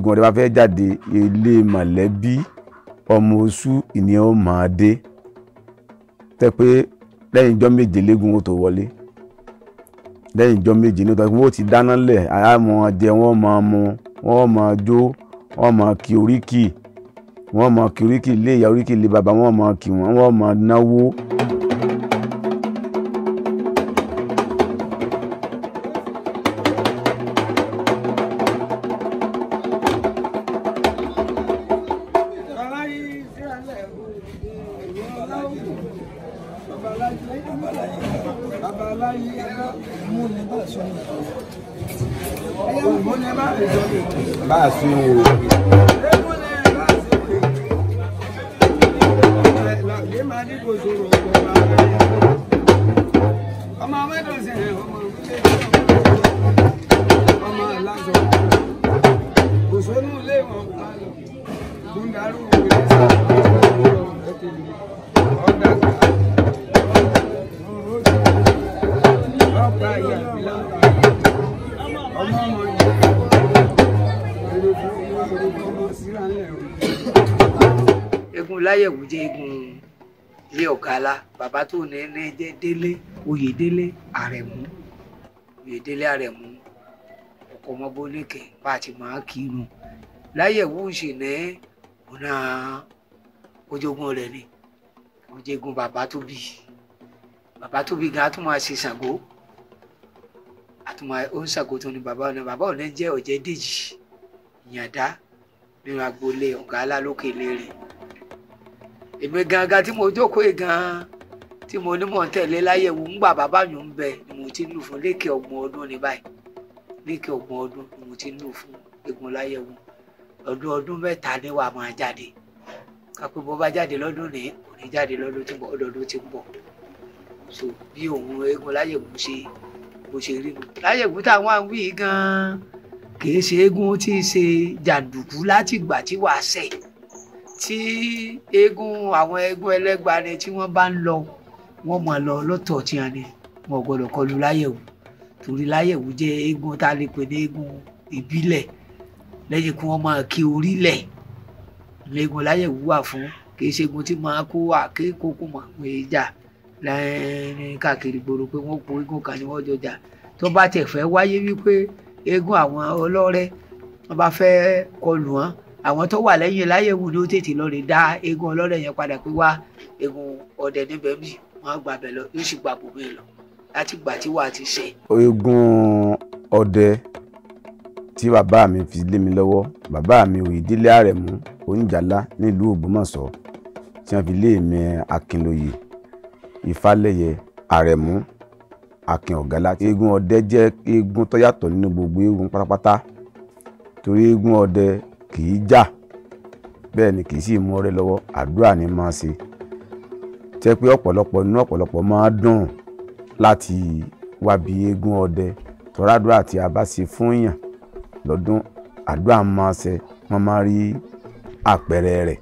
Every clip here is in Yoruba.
Egúngún Ọdẹ bá fẹ́ jáde ilé mọ̀lẹ́bí ọmọ oṣù ìní ó máa dé tẹ́ pé lẹ́yìn ijọ́ méje légún ó tó wọlé lẹ́yìn ijọ́ méje ní ọ̀tọ̀ wọ́n ti dáná lẹ̀ àmọ́ jẹ wọ́n máa mu wọ́n máa jó wọ́n máa kí oríkì wọ́n máa kí oríkì ilé ìyá oríkì ilé bàbá wọ́n máa kí wọ́n máa náwó. Egúngún Layewu jẹ́ eégún ilé ọ̀gálá bàbá tó ní jẹ́ Délé Oyèdélé Àrẹ̀mú Oyèdélé Àrẹ̀mú ọkọ̀ ọmọbólékè bá a ti máa kírun Layewu ń ṣe ní ọ̀nà ojogún rẹ̀ ni ojogún bàbá tó bí gan tó máa ṣe Ṣàngó àtúmọ̀ ó ń Ṣàngó tó ní bàbá ọ̀nà jẹ́ Ọ̀jẹ̀dèjì Ìyàndá nínú agboolé ọ̀gálá Òkèlérin. Èmi gangan tí mo jókòó gan tí mo ní mò ń tẹ̀lé Layewu ńgbà bàbá mi ń bẹ ni mo ti ń lù fún lékè ọgbọ̀n ọdún ní báyìí lékè ọgbọ̀n ọdún ni mo ti ń lù fún Egúngún Layewu ọdún mẹ́ta ni wàá máa jáde kápẹ́ bó bá jáde lọ́dún ní kò ní jáde lọ́dún tí ń bọ̀ ọdọọdún tí ń bọ̀ so bí òun Egúngún Layewu ṣe bó ṣe rí nu Layewu táwọn àwọn wí gan kì í ṣe eégún tí í ṣe jàǹdùkú láti ìgbà tí wàá ṣẹ̀ tí àwọn eégún ẹlẹ́gba ni tí wọ́n bá ń lọ wọ́n máa lọ lọ́tọ̀ tí wọ́n ní wọn gbọ́dọ̀ kọlu Layewu torí Layewu jẹ́ eégún tá a lè pè ní eégún ìbílẹ̀ lẹ́yìn kí wọ́n máa kí orílẹ̀ Egúngún Layewu wà fún kì í ṣe eégún tí máa kó àkékòókò mọ̀ pé ìjà lẹ́yìn káàkiri gbòòrò pé wọ́n po eégún kan ni wọ́n jọjà tó bá tẹ̀ fẹ́ wáyé wípé eégún àwọn ọlọ́rẹ́ wọ́n bá fẹ́ kọlù wọn àwọn tó wà lẹ́yìn Layewu ló tètè lọ rè dá eégún ọlọ́rẹ́ yẹn padà pé wá Egúngún Ọdẹ níbẹ̀ bí wọ́n gbà bẹ̀ lọ yóò sì gbà bòmí lọ láti gbà tí wàá ti ṣe. Egúngún Ọdẹ tí bàbá mi fi lé mi lọ́wọ́ bàbá mi Oyèdélé Àrẹ̀mú Ijálá nílùú Ògbómọ̀ṣọ́ tí wọ́n fi lé mi Akínlóye Ìfálẹ́yẹ Àrẹ̀mú Akin Ọ̀gálá. Egúngún Ọdẹ jẹ́ eégún tó yàtọ̀ nínú gbogbo eégún pátápátá torí Egúngún Ọdẹ kì í jà bẹ́ẹ̀ ni kì í sì mú ọrẹ lọ́wọ́ àdúrà ni máa ṣe tẹ́ pé ọ̀pọ̀lọpọ̀ máa dùn láti wá bí Egúngún Ọdẹ tọ́ràdúrà tí a bá ṣe fún yàn lọ́dún àdúrà máa ṣe wọ́n máa rí àpẹẹrẹ rẹ̀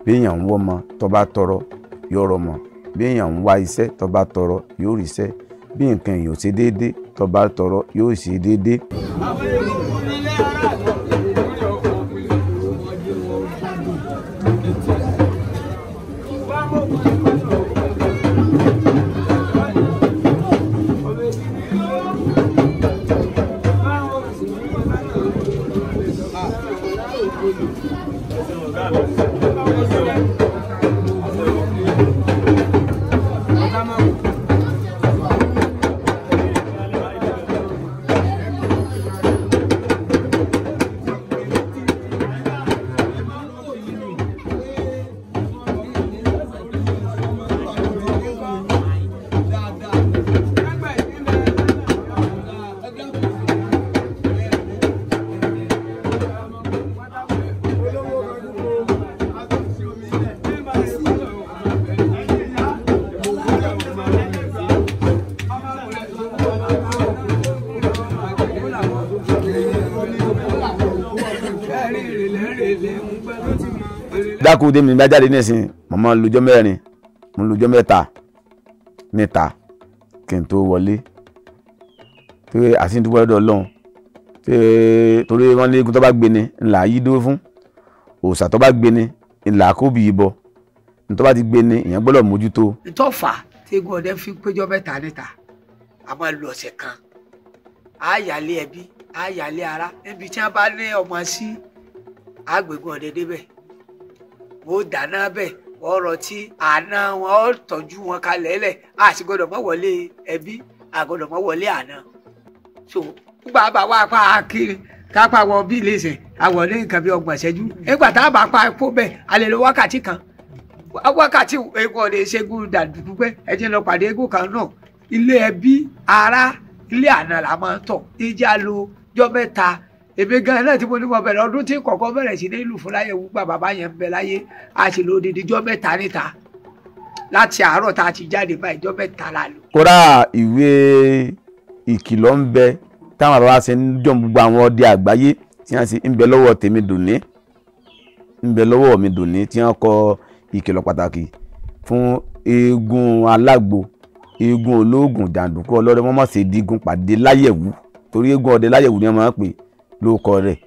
bí èèyàn ń wọ́mọ tó bá tọrọ yóò rọmọ bí èèyàn ń wá iṣẹ́ tó bá tọrọ yóò ríṣẹ́ bí nǹkan èèyàn ṣe déédé tó bá tọrọ yóò ṣe déédé. dákú dé mi bá jáde nísìn mo máa ń lọ́jọ́ mẹ́rin mo ń lọ́jọ́ mẹ́ta kí n tó wọlé pé àti dúpẹ́ lọ́dọ̀ Ọlọ́run torí wọ́n ní eégún tó bá gbé ni ńlá yí dúró fún, òòṣà tó bá gbé ni ńlá kó bì í bọ, ní tó bá ti gbé ni èèyàn gbọ́dọ̀ mójútó. ìtọ́fà tí Egúngún Ọdẹ fi péjọ mẹ́ta níta a máa lo ọ̀sẹ̀ kan, àyàlé ẹbí àyàlé ara, níbi tí wọ́n bá ní ọmọ sí Egúngún Ọdẹ débẹ̀, wọ́n dáná bẹ̀, wọ́n rọtí àná wọn, ó tọ́jú wọn kalẹ̀ lẹ̀, a sì gbọ́dọ̀ mọ́ wọlé ẹbí, a gbọ́dọ̀ mọ́ wọlé àná. So nígbà bá wà pa kiri kápá wọ bí ilé ìsìn àwọn ní nǹkan bí 30 ìṣẹ́jú, nígbà tá a bá pa epo bẹ́ẹ̀ a lè lo wákàtí kan. Wákàtí Egúngún Ọdẹ ṣẹ́gun dàdúgbò pé ẹ jẹ́ lọ pàdé eégún kan náà, ilé ẹbí ara ilé àná là máa ń tọ̀, ìjà lo jọ́ mẹ́ta. Èmi gan náà tí mo ní mo bẹ̀rẹ̀ ọdún tí kọ̀ọ̀kan bẹ̀rẹ̀ sí ní ìlú fún Layewu gbà bàbá yẹn ń bẹ láyé, a sì lo odidi jọ́ mẹ́ta níta láti àárọ̀ tá a ti jáde báyìí, jọ́ mẹ́ta la lò. Kódà ìwé ìkìlọ̀ ń bẹ táwọn bàbá ṣe ń jọ gbogbo àwọn ọdẹ àgbáyé tí wọ́n ṣe ń bẹ lọ́wọ́ tèmi dòní, ń bẹ lọ́wọ́ mi dòní, tí wọ́n kọ ìkìlọ̀ pàtàkì fún eégún alágbo, eégún olóògùn, jàǹdùkú ọlọ́dẹ, wọ́n má ṣe dígun pàdé Layewu, torí Egúngún Ọdẹ Layewu ni wọ́n máa ń pè lóko rẹ̀.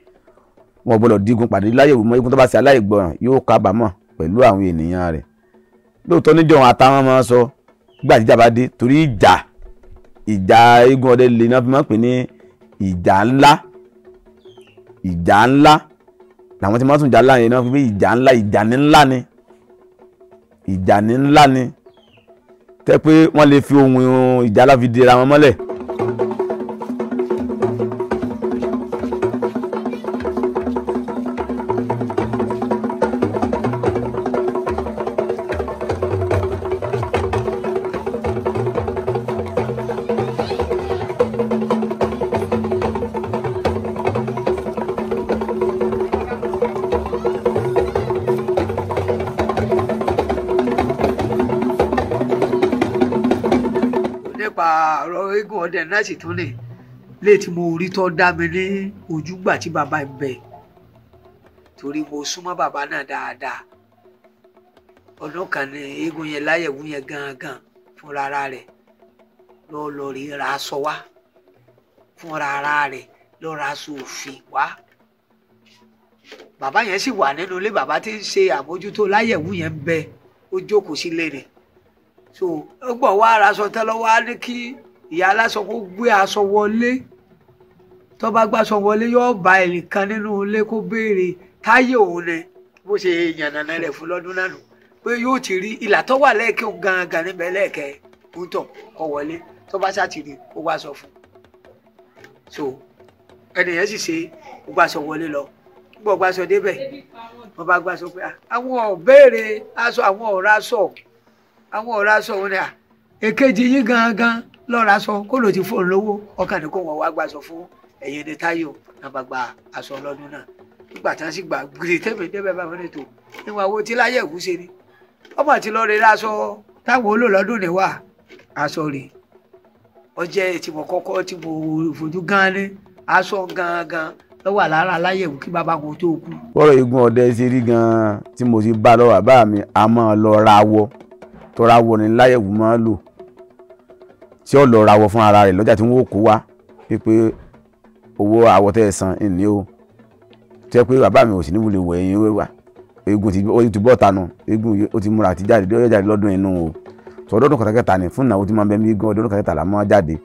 Wọ́n gbọ́dọ̀ dígun pàdé Layewu mọ́, eégún tó bá ṣe aláìgbọràn yóò kábàámọ̀ pẹ̀lú àwọn ènìyàn rẹ̀. Lóòótọ́ níjọ́ wọn àtàwọn máa ń sọ gbà tíjà bá dé, torí ìjà Egúngún Ọdẹ lè náà fi máa ń pè ní ìjà ńlá. Ìjà ńlá làwọn tí wọ́n tún jà ńlá yẹn náà fi pé ìjà ńlá, ìjà ní ńlá ni, ìjà ní ńlá ni, tẹ́ pé wọ́n lè fi ohun Ìjálá fi dira wọn mọ́lẹ̀. ọ̀rọ̀ Egúngún Ọdẹ náà sì tún ní léètí mo rí tó dá mi ní ojúgbà tí bàbá ń bẹ, torí mo súnmọ́ bàbá náà dáadáa. Ọdún kan ní eégún yẹn Layewu yẹn gangan fúnra rẹ̀ lọ rí ra aṣọ wá, fúnra rẹ̀ lọ ra aṣọ òfì wá. Bàbá yẹn sì wà nínú ilé, bàbá tí ń ṣe àmójútó Layewu yẹn ń bẹ, ó jókòó sílé ni. So ó gbọ́ wá ara aṣọ tẹ́lẹ̀ wá ní kí ìyá aláṣọ kó gbé aṣọ wọlé, tó bá gbàṣọ wọlé yóò bá ẹnìkan nínú ilé kó béèrè táyé òun ni, bó ṣe yànnàná rẹ̀ fún lọ́dún náà nù, pé yóò ti rí ìlà tó wà lẹ́ẹ̀kẹ́ òun gangan níbẹ̀ lẹ́ẹ̀kẹ́ ń tọ̀ kọ́ wọlé, tó bá ṣàtìrí kó wá sọ fún. So ẹnìyẹn sì ṣe ó gbàṣọ wọlé lọ, gbọ́ gbàṣọ débẹ̀ wọ́n bá gbàṣọ pé àwọn ò béèrè aṣọ, àwọn ọ̀rá aṣọ òun ni èkejì yín gangan lọ́ra aṣọ kó ló ti fóun lówó, ọkàn ní kó wọn wá gbàṣọ fún ẹ̀yin ní Táyọ̀ náà bá gba aṣọ lọ́dún náà. Nígbà tí wọ́n sì gbà gbèrè tẹ́mi débẹ̀ bá wọn ètò níwọ̀n owó tí Layewu ṣe ni ọmọ àti lọ́ọ́ rẹ̀ aṣọ táwọn olólọ́dún ni wà aṣọ rẹ̀ ọjẹ́ tí mo kọ́kọ́ tí mo fojú gan ni aṣọ gangan lọ́wọ́ lára Layewu kí bàbá wọn tó kú. Bọ́rọ̀ Egúngún Ọdẹ ṣe rí gan-an tí mo ti bá lọ́wọ́ bàbá mi, a máa lọ ra awọ, tọ́ra awọ ni Layewu máa lò, tí ó lọ ra awọ fún ara rẹ̀ lọ́jà tí wọ́n kó wá pé owó awọ tẹ́ ẹ san ìní o, tí ẹ pé bàbá mi ò sì ní wulẹ̀ wọ̀ ẹ̀yìn wẹ́wà, eégún ti bọ́ tanu, eégún ó ti múra àti jáde ó jáde lọ́dún inú o. Sọ ọdún kẹta ni fún ìnáwó tí máa ń bẹ mí Egúngún ọdún kẹta là máa jáde.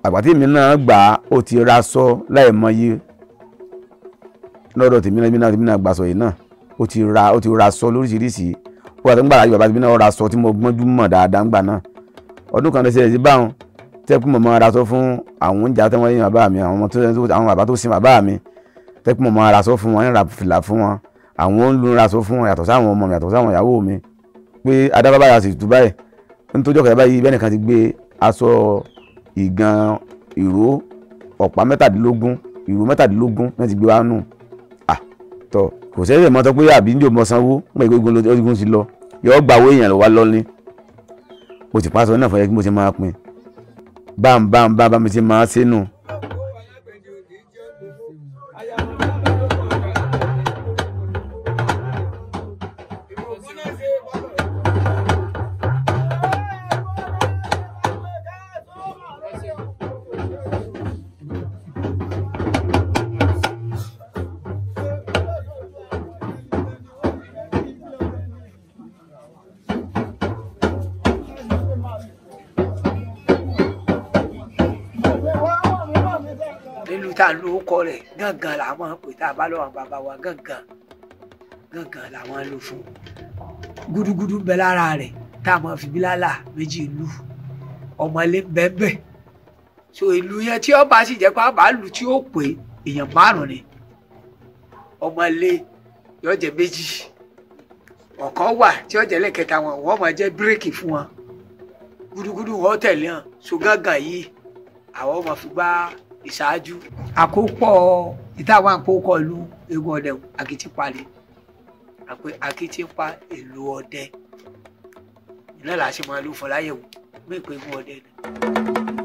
Àgbàtí mi náà gbà ó ti ra aṣọ láìmọye lọ́dọ̀ tèmi náà gbàṣọ yìí náà, ó ti ra aṣọ lóríṣiríṣi. Ó wà tó ń gbà láyé bàbá tèmi náà ra aṣọ tí mo gbọ́njú mọ̀ dáadáa ń gbà náà. Ọdún kan lẹ́sẹ̀ sí báwọn tẹ́kù mọ̀ máa ra aṣọ fún àwọn oúnjẹ àtẹ́wọ́n lẹ́yìn bàbá mi, àwọn bàbá tó sin bàbá mi, tẹ́kù mọ̀ máa ra aṣọ fún wọn, ń ra fìlà fún wọn, àwọn ń lu ra aṣọ fún wọn yàtọ̀ sáwọn ọmọ mi yàtọ̀ sáwọn ìyàwó mi. Pé adábábá yà sì tù báyìí nítorí ọ̀kẹ́ báyìí bẹ́ẹ̀ nìkan ti gbé aṣọ ìgan ìró ọ̀pá 17 ìró 17 náà ti gbé wá nù. Tọ́ kò sẹ́yìn mọ́tọ́ pé àbí ń jò mọ́ sanwó mọ́ Egúngún ti lọ yọ gbà owó èèyàn lọ wá lọ́ní. Mo ti pàṣọ náà fún ẹ kí mo ti máa pín bá mi ti máa ṣe nù. tá a lo kọ rẹ̀ gángan làwọn pè tá a bá lọ́wọ́ bàbá wa gángan làwọn lò fún gúdúgúdú ń bẹ lára rẹ̀ tá a máa fi bílálà méjì lù ọmọlé bẹ́ẹ̀ so ìlú yẹn tí ọba sì jẹ́ pé àbá lù tí ó pé èèyàn 5 ni ọmọlé yóò jẹ́ méjì ọ̀kan wà tí ó jẹ́ lẹ́kẹta wọ́n máa jẹ́ bírèkì fún wọn gúdúgúdú wọ́n tẹ̀lé hàn so gángan yìí àwọn ọmọ fi gbá ìṣáájú àkópọ̀ ìtàwọn àkókò ìlú Egúngún Ọdẹ Akítíńpá ni Akítíńpá ìlù ọdẹ iná làá ṣe máa lù fún Layewu mí pé Egúngún Ọdẹ ni.